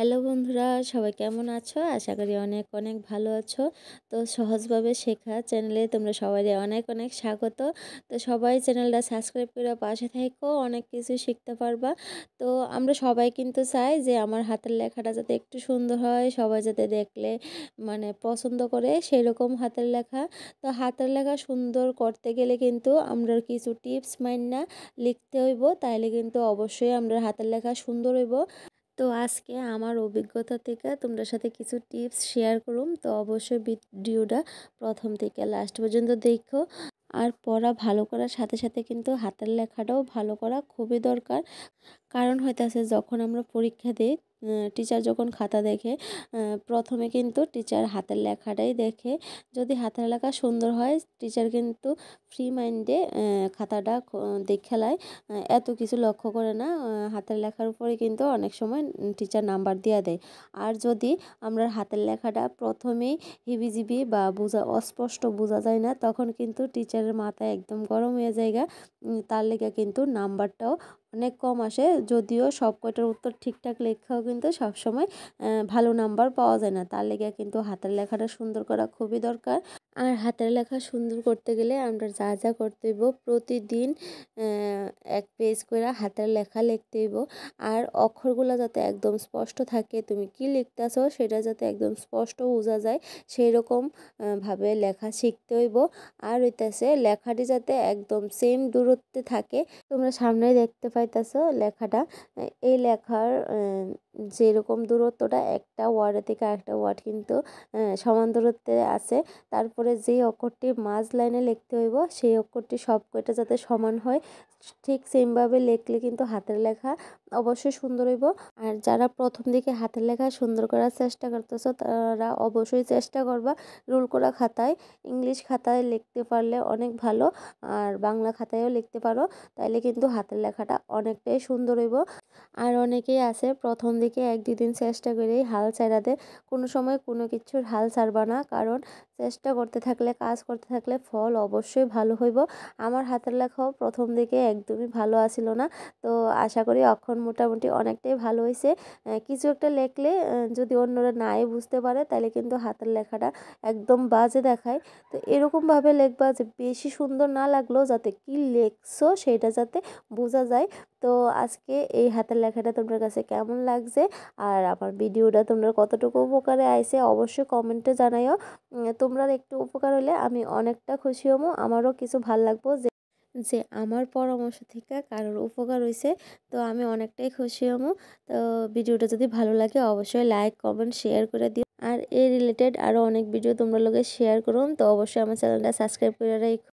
Hello বন্ধুরা, সবাই কেমন আছো? আশা করি অনেক অনেক ভালো আছো। তো সহজভাবে শেখা চ্যানেলে তোমরা সবাই অনেক অনেক স্বাগত। তো সবাই চ্যানেলটা সাবস্ক্রাইব করে পাশে থেকো, অনেক কিছু শিখতে পারবা। তো আমরা সবাই কিন্তু চাই যে আমার হাতের লেখাটা যাতে একটু সুন্দর হয়, সবাই যাতে দেখলে মানে পছন্দ করে সেই রকম হাতের লেখা। তো হাতের লেখা সুন্দর করতে গেলে কিন্তু আমরা কিছু টিপস মাইনা লিখতে হইব, তাইলে কিন্তু অবশ্যই আমরা হাতের লেখা সুন্দর হইব। তো আজকে আমার অভিজ্ঞতা থেকে তোমাদের সাথে কিছু টিপস শেয়ার করুম। তো অবশ্যই ভিডিওটা প্রথম থেকে লাস্ট পর্যন্ত দেখো। আর পড়া ভালো করার সাথে সাথে কিন্তু হাতের লেখাটাও ভালো করা খুবই দরকার। কারণ হইতাছে যখন আমরা পরীক্ষা দিই, টিচার যখন খাতা দেখে, প্রথমে কিন্তু টিচার হাতের লেখাটাই দেখে। যদি হাতের লেখা সুন্দর হয়, টিচার কিন্তু ফ্রি মাইন্ডে খাতাটা দেখে লায়, এত কিছু লক্ষ্য করে না। হাতের লেখার উপরে কিন্তু অনেক সময় টিচার নাম্বার দিয়ে দেয়। আর যদি আমরা হাতের লেখাটা প্রথমেই হিবিজিবি বা অস্পষ্ট বোঝা যায় না, তখন কিন্তু টিচারের মাথা একদম গরম হয়ে যায়। তার লেগে কিন্তু নাম্বারটাও অনেক কম আসে। যদিও সব কয়টার উত্তর ঠিকঠাক লেখাও কিন্তু সবসময় ভালো নাম্বার পাওয়া যায় না। তার লেগে কিন্তু হাতের লেখাটা সুন্দর করা খুবই দরকার। আর হাতের লেখা সুন্দর করতে গেলে আমরা যা যা করতে হইব, প্রতিদিন এক পেজ করে হাতের লেখা লিখতে হইব। আর অক্ষরগুলো যাতে একদম স্পষ্ট থাকে, তুমি কি লিখতেছো সেটা যাতে একদম স্পষ্ট বোঝা যায় সেই রকম ভাবে লেখা শিখতে হইব। আর হইতাছে লেখাটি যাতে একদম সেম দূরত্বে থাকে। তোমরা সামনে দেখতে পাইতেছো লেখাটা, এই লেখার যেরকম দূরত্বটা একটা ওয়ার্ডের থেকে আরেকটা ওয়ার্ড কিন্তু সমান দূরত্বে আছে। তারপরে যে অক্ষরটি মাঝ লাইনে লিখতে হইব সেই অক্ষরটি সব কয়টা যাতে সমান হয়, ঠিক সেমভাবে লিখলে কিন্তু হাতের লেখা অবশ্যই সুন্দর হইব। আর যারা প্রথম দিকে হাতের লেখা সুন্দর করার চেষ্টা করতেছো, তারা অবশ্যই চেষ্টা করবা রুল করা খাতায়, ইংলিশ খাতায় লিখতে পারলে অনেক ভালো। আর বাংলা খাতায়ও লিখতে পারো, তাইলে কিন্তু হাতের লেখাটা অনেকটাই সুন্দর হইব। আর অনেকেই আছে প্রথম দিকে এক দুই দিন চেষ্টা করেই হাল ছাইড়া দেয়। কোনো সময় কোনো কিছুর হাল ছাড়বা না, কারণ চেষ্টা করতে থাকলে, কাজ করতে থাকলে ফল অবশ্যই ভালো হইব। আমার হাতের লেখাও প্রথম দিকে একদমই ভালো আসিল না। তো আশা করি এখন মোটামুটি অনেকটাই ভালো হয়েছে। কিছু একটা লেখলে যদি অন্যরা নাই বুঝতে পারে, তাহলে কিন্তু হাতের লেখাটা একদম বাজে দেখায়। তো এরকমভাবে লিখবা যে বেশি সুন্দর না লাগলেও যাতে কি লেখছো সেটা যাতে বোঝা যায়। তো আজকে এই হাতের লেখাটা তোমার কাছে কেমন লাগছে, আর আমার ভিডিওটা তোমরা কতটুকু উপকারে আইছে অবশ্যই কমেন্টে জানাইও। তোমরা একটু উপকার হলে আমি অনেকটা খুশি হবো, আমারও কিছু ভাল লাগবো যে যে আমার পরামর্শ থেকে কারোর উপকার হয়েছে। তো আমি অনেকটাই খুশি হবো। তো ভিডিওটা যদি ভালো লাগে অবশ্যই লাইক কমেন্ট শেয়ার করে দিও। আর এই রিলেটেড আরও অনেক ভিডিও তোমরা লোকে শেয়ার করুন। তো অবশ্যই আমার চ্যানেলটা সাবস্ক্রাইব করে রাখো।